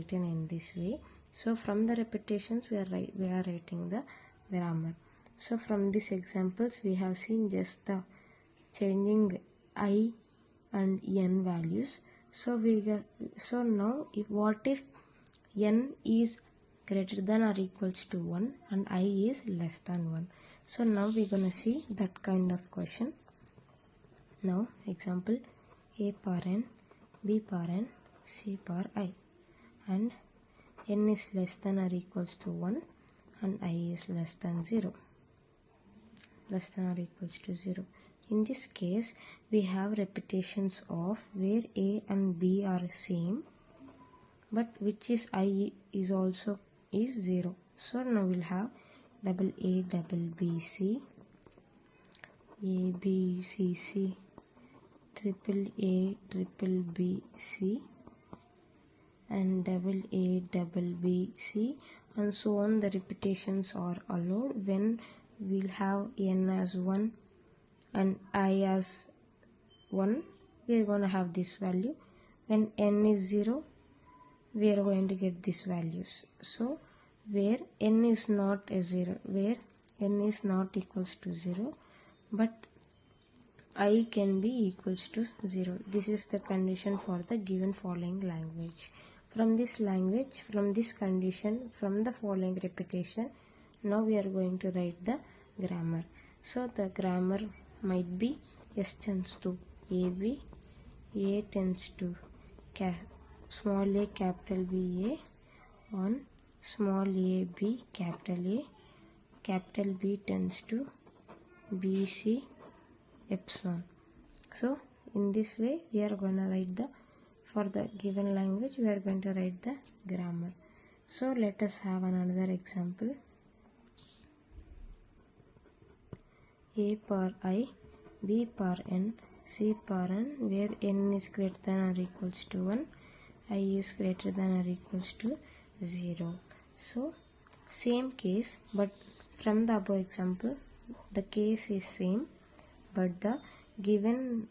written in this way. So from the repetitions we are writing the grammar. So from these examples we have seen just the changing I and n values. So now what if n is greater than or equals to 1 and I is less than 1? So now we're gonna see that kind of question. Now example, a power n, b power n, c power I, and n is less than or equals to 1 and I is less than 0, less than or equals to 0. In this case we have repetitions of where a and b are same, but which is I is also is 0. So now we'll have double A double B C, A B C C, triple A triple B C, and double A double B C, and so on. The repetitions are allowed when we'll have n as 1 and I as 1. We are going to have this value. When n is 0, we are going to get these values. So where n is not a 0, where n is not equals to 0 but I can be equals to 0. This is the condition for the given following language. From this language, from this condition, from the following repetition, now we are going to write the grammar. So the grammar might be S tends to AB, A tends to small a capital B A on small a B capital B tends to B C epsilon. So in this way we are going to write the, for the given language we are going to write the grammar. So let us have another example. A power I, B power n, C power n, where n is greater than or equals to 1, I is greater than or equals to 0. So same case, but from the above example the case is same, but the given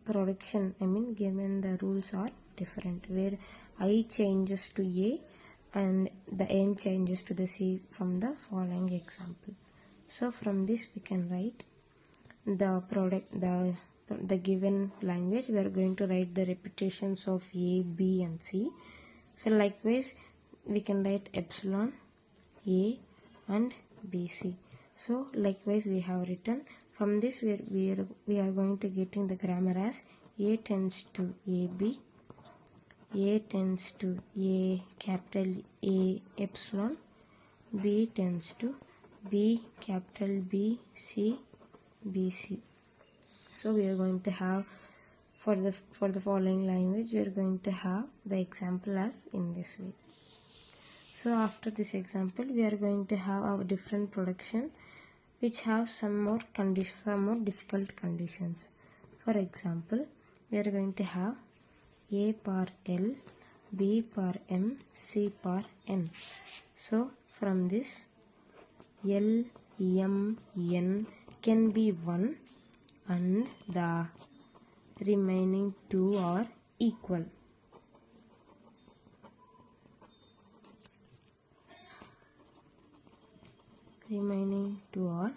production, given the rules are different, where I changes to A and the n changes to the C from the following example. So from this we can write the given language. We are going to write the repetitions of A, B and C. So likewise we can write epsilon A and BC. So likewise we have written. From this we are going to getting the grammar as A tends to AB, A tends to A capital A epsilon, B tends to B capital B C BC. So we are going to have for the following language we are going to have the example as in this way. So after this example we are going to have our different production which have some more difficult conditions. For example, we are going to have A power L, B power M, C power N. So from this L, M, N can be 1 and the remaining 2 are equal. Remaining 2 are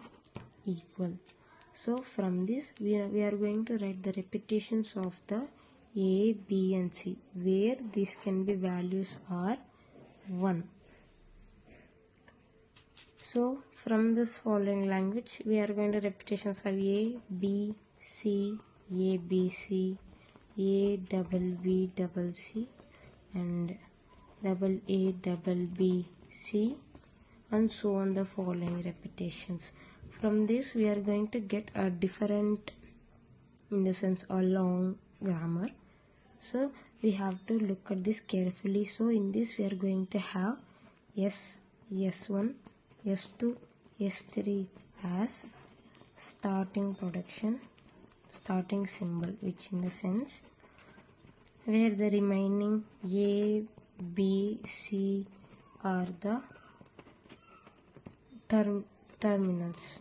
equal. So from this we are going to write the repetitions of the A, B and C, where these can be values are 1. So from this following language we are going to repetitions of A, B, C, A, B, C, A, double B, double C and double A, double B, C, and so on the following repetitions. From this we are going to get a different, in the sense a long grammar. So we have to look at this carefully. So in this we are going to have S, S1, S2, S3 as starting production, starting symbol, which in the sense where the remaining A, B, C are the terminals.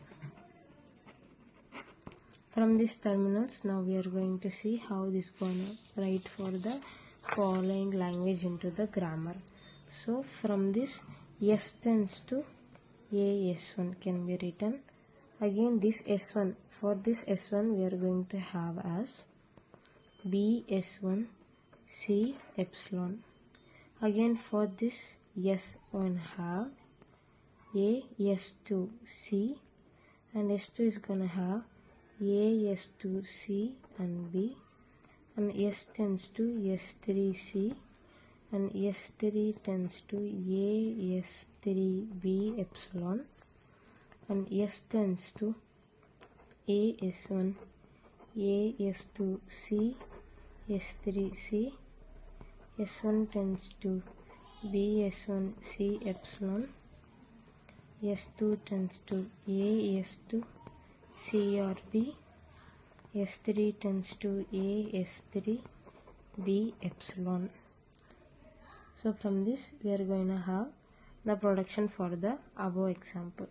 From these terminals now we are going to see how this gonna write for the following language into the grammar. So from this S tends to A S1 can be written. Again this S1, for this S1 we are going to have as B S1 C epsilon. Again for this S1 have A S2 C, and S2 is gonna have A S2 C and B, and S tends to S3C, and S3 tends to A S3B epsilon, and S tends to A S1 A S2 C S3C, S1 tends to B S1 C epsilon, S2 tends to A S2 C or B, S3 tends to A S3 B epsilon. So from this we are going to have the production for the above example.